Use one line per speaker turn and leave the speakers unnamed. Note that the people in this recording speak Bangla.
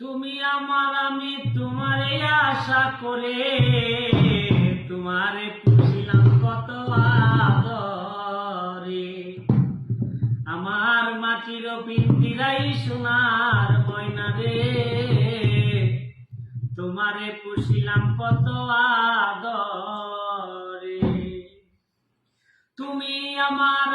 তুমি আমার আমি তোমারে আশা করে তোমারে পুষিলাম কত আদরে। আমার মাটির পিঞ্জিরাই সোনার ময়না রে, তোমারে পুষিলাম কত আদরে। তুমি আমার